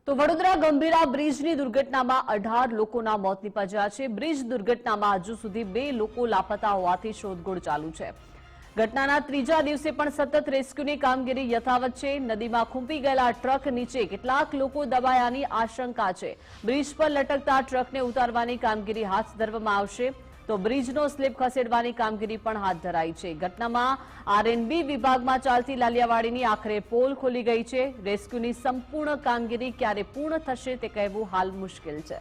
તો વડોદરા ગંભીરા બ્રિજની દુર્ઘટનામાં 18 લોકોના મોત નિપજ્યા છે। બ્રિજ દુર્ઘટનામાં હજુ સુધી 2 લોકો લાપતા હોવાથી શોધખોળ ચાલુ છે। ઘટનાના ત્રીજા દિવસે પણ સતત રેસ્ક્યુની કામગીરી યથાવત છે। નદીમાં ખૂંપી ગયેલા ટ્રક નીચે કેટલાક લોકો દબાયાની આશંકા છે। બ્રિજ પર લટકતા ટ્રકને ઉતારવાની કામગીરી હાથ ધરવામાં આવશે તો બ્રિજનો સ્લેબ ખસેડવાની કામગીરી પણ હાથ ધરાઈ છે। ઘટનામાં આરએનબી વિભાગમાં ચાલતી લાલિયાવાડીની આખરે પોલ ખોલી ગઈ છે। રેસ્ક્યુની સંપૂર્ણ કામગીરી ક્યારે પૂર્ણ થશે તે કહેવું હાલ મુશ્કેલ છે।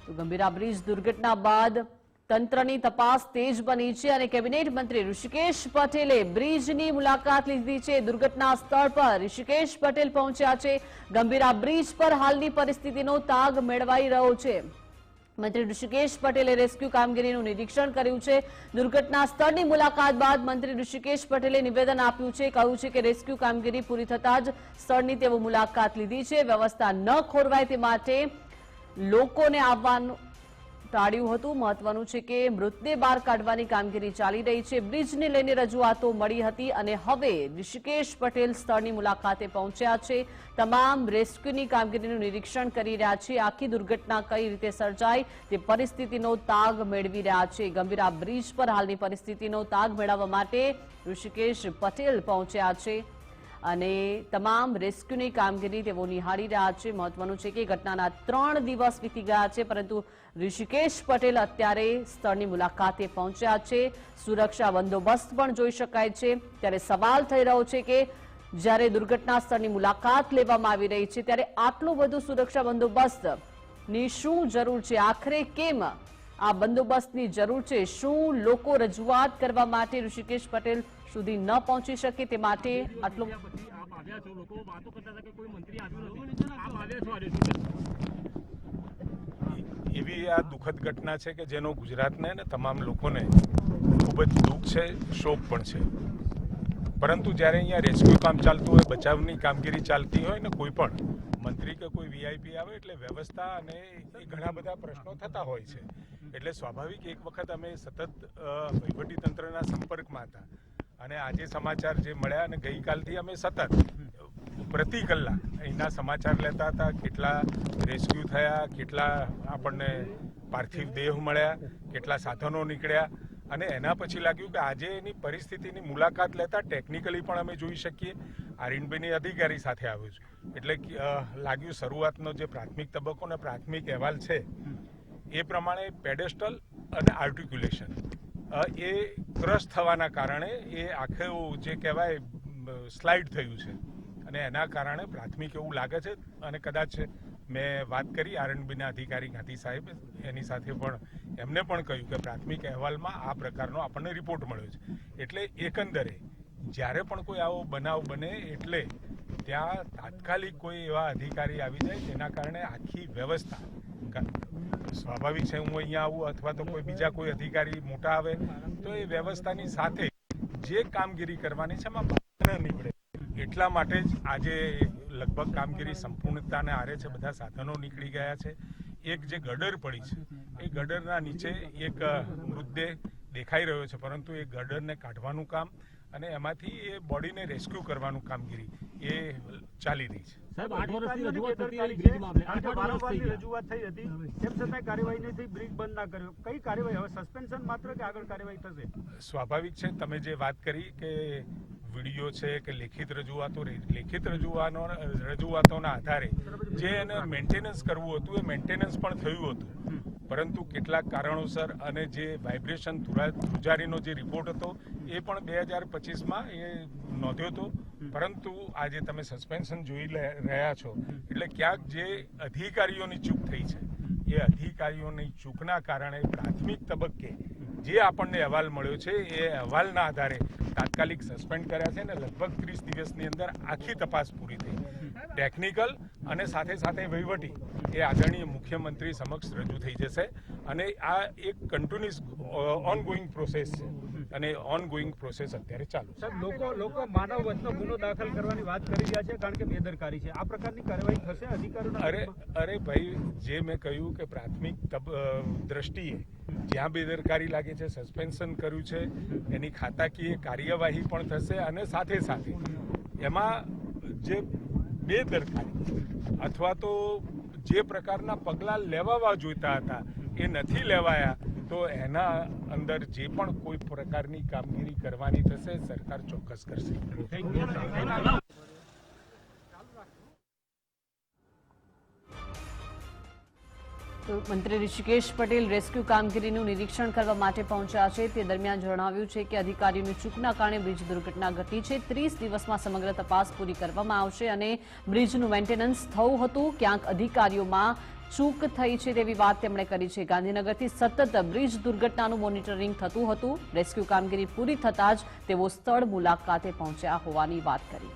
તો ગંભીરા બ્રિજ દુર્ઘટના બાદ તંત્રની તપાસ તેજ બની છે અને કેબિનેટ મંત્રી ઋષિકેશ પટેલે બ્રિજની મુલાકાત લીધી છે। દુર્ઘટના સ્થળ પર ઋષિકેશ પટેલ પહોંચ્યા છે। ગંભીરા બ્રિજ પર હાલની પરિસ્થિતિનો તાગ મેળવાઈ રહ્યો છે। મંત્રી ઋષિકેશ પટેલે રેસ્ક્યુ કામગીરીનું નિરીક્ષણ કર્યું છે। દુર્ઘટના સ્થળની મુલાકાત બાદ મંત્રી ઋષિકેશ પટેલે નિવેદન આપ્યું છે। કહ્યું છે કે રેસ્ક્યુ કામગીરી પૂરી થતાં જ સ્થળની તેઓ મુલાકાત લીધી છે। વ્યવસ્થા ન ખોરવાય તે માટે લોકોને આવવાનું ટાળ્યું હતું। મહત્વનું છે કે મૃતદેહ બહાર કાઢવાની કામગીરી ચાલી રહી છે। બ્રિજને લઈને રજૂઆતો મળી હતી અને હવે ઋષિકેશ પટેલ સ્થળની મુલાકાતે પહોંચ્યા છે। તમામ રેસ્ક્યુની કામગીરીનું નિરીક્ષણ કરી રહ્યા છે। આખી દુર્ઘટના કઈ રીતે સર્જાઈ તે પરિસ્થિતિનો તાગ મેળવી રહ્યા છે। ગંભીરા બ્રિજ પર હાલની પરિસ્થિતિનો તાગ મેળવવા માટે ઋષિકેશ પટેલ પહોંચ્યા છે અને તમામ રેસ્ક્યુની કામગીરી તેઓ નિહાળી રહ્યા છે। મહત્વનું છે કે ઘટનાના 3 દિવસ વીતી ગયા છે પરંતુ ઋષિકેશ પટેલ અત્યારે સ્થળની મુલાકાતે પહોંચ્યા છે। સુરક્ષા બંદોબસ્ત પણ જોઈ શકાય છે। ત્યારે સવાલ થઈ રહ્યો છે કે જ્યારે દુર્ઘટના સ્થળની મુલાકાત લેવામાં આવી રહી છે ત્યારે આટલું બધું સુરક્ષા બંદોબસ્તની શું જરૂર છે? આખરે કેમ આ બંદોબસ્તની જરૂર છે? શું લોકો રજૂઆત કરવા માટે ઋષિકેશ પટેલ સુધી ન પહોંચી શકે તે માટે આટલું એવી આ દુઃખદ ઘટના છે કે જેનો ગુજરાતને અને તમામ લોકોને ખૂબ જ દુઃખ છે, શોક પણ છે। પરંતુ જ્યારે અહીંયા રેસ્ક્યુ કામ ચાલતું હોય, બચાવની કામગીરી ચાલતી હોય ને કોઈ પણ મંત્રી કે કોઈ વીઆઈપી આવે એટલે વ્યવસ્થા અને એ ઘણા બધા પ્રશ્નો થતા હોય છે। એટલે સ્વાભાવિક એક વખત અમે સતત વહીવટીતંત્રના સંપર્કમાં હતા અને આજે સમાચાર જે મળ્યા અને ગઈકાલથી અમે સતત પ્રતિ કલાક અહીંના સમાચાર લેતા હતા। કેટલા રેસ્ક્યુ થયા, કેટલા આપણને પાર્થિવ દેહ મળ્યા, કેટલા સાધનો નીકળ્યા અને એના પછી લાગ્યું કે આજે એની પરિસ્થિતિની મુલાકાત લેતા ટેકનિકલી પણ અમે જોઈ શકીએ। આરએનબીની અધિકારી સાથે આવ્યો છું એટલે લાગ્યું શરૂઆતનો જે પ્રાથમિક તબક્કો અને પ્રાથમિક અહેવાલ છે એ પ્રમાણે પેડેસ્ટલ અને આર્ટિક્યુલેશન એ ક્રશ થવાના કારણે એ આખું જે કહેવાય સ્લાઇડ થયું છે અને એના કારણે પ્રાથમિક એવું લાગે છે અને કદાચ મેં વાત કરી આરએનબીના અધિકારી ગાંધી સાહેબ એની સાથે પણ એમને પણ કહ્યું કે પ્રાથમિક અહેવાલમાં આ પ્રકારનો આપણને રિપોર્ટ મળ્યો છે। એટલે એકંદરે જ્યારે પણ કોઈ આવો બનાવ બને એટલે ત્યાં તાત્કાલિક કોઈ એવા અધિકારી આવી જાય જેના કારણે આખી વ્યવસ્થા સ્વાભાવિક છે, હું અહીંયા આવું અથવા તો કોઈ બીજા કોઈ અધિકારી મોટા આવે તો એ વ્યવસ્થાની સાથે જે કામગીરી કરવાની છે એમાં બહાર નીકળે। એટલા માટે જ આજે લગભગ કામગીરી સંપૂર્ણતાને આરે છે। બધા સાધનો નીકળી ગયા છે। એક જે ગડર પડી છે એ ગડરના નીચે એક મૃતદેહ દેખાઈ રહ્યો છે પરંતુ એ ગડરને કાઢવાનું કામ અને એમાંથી એ બોડીને રેસ્ક્યુ કરવાનું કામગીરી એ ચાલી રહી છે। સાહેબ 8 વર્ષની રજૂઆત થતી હતી બ્રિજ મામલે, 8 વારંવારની રજૂઆત થઈ હતી, તેમ છતાં કાર્યવાહી નહીં થઈ, બ્રિજ બંધ ના કર્યો। કઈ કાર્યવાહી હવે સસ્પેન્શન માત્ર કે આગળ કાર્યવાહી થશે? સ્વાભાવિક છે, તમે જે વાત કરી કે વિડીયો છે કે લેખિત રજૂઆતોના આધારે જે એને મેન્ટેનન્સ કરવું હતું એ મેન્ટેનન્સ પણ થયું હતું પરંતુ કેટલાક કારણોસર અને જે વાઇબ્રેશન ધ્રુજારીનો જે રિપોર્ટ હતો એ પણ 2025માં એ નોંધ્યો હતો પરંતુ આજે તમે સસ્પેન્શન જોઈ રહ્યા છો એટલે ક્યાંક જે અધિકારીઓની ચૂક થઈ છે એ અધિકારીઓની ચૂકના કારણે પ્રાથમિક તબક્કે જે આપણને અહેવાલ મળ્યો છે એ અહેવાલના આધારે તાત્કાલિક સસ્પેન્ડ કર્યા છે અને લગભગ 30 દિવસની અંદર આખી તપાસ પૂરી થઈ। ટેકનિકલ અને સાથે સાથે વહીવટી એ આદરણીય મુખ્યમંત્રી સમક્ષ રજૂ થઈ જશે અને આ એક કન્ટિન્યુઅસ ઓનગોઈંગ પ્રોસેસ છે અને ઓનગોઈંગ પ્રોસેસ અત્યારે ચાલુ છે. સાહેબ, લોકો માનવ વચનો ગુનો દાખલ કરવાની વાત કરી રહ્યા છે કારણ કે બેદરકારી છે. આ પ્રકારની કાર્યવાહી થશે અધિકારીઓના? અરે ભાઈ, જે મેં કહ્યું કે પ્રાથમિક દ્રષ્ટિએ જ્યાં બેદરકારી લાગે છે, સસ્પેન્શન કર્યું છે, એની ખાતાકીય કાર્યવાહી પણ થશે અને સાથે સાથે એમાં જે બેદરકારી અથવા તો જે પ્રકારના પગલાં લેવાવા જોઈતા હતા એ નથી લેવાયા, તો એના અંદર જે પણ કોઈ પ્રકારની કામગીરી કરવાની થશે સરકાર ચોક્કસ કરશે. તો મંત્રી ઋષિકેશ પટેલ રેસ્ક્યુ કામગીરીનું નિરીક્ષણ કરવા માટે પહોંચ્યા છે. તે દરમિયાન જણાવ્યું છે કે અધિકારીઓની ચૂકના કારણે બ્રિજ દુર્ઘટના ઘટી છે. 30 દિવસમાં સમગ્ર તપાસ પૂરી કરવામાં આવશે અને બ્રિજનું મેન્ટેનન્સ થયું હતું. ક્યાંક અધિકારીઓમાં ચૂક થઈ છે તેવી વાત તેમણે કરી છે. ગાંધીનગરથી સતત બ્રિજ દુર્ઘટનાનું મોનિટરિંગ થતું હતું. રેસ્ક્યુ કામગીરી પૂરી થતાં જ તેઓ સ્થળ મુલાકાતે પહોંચ્યા હોવાની વાત કરી.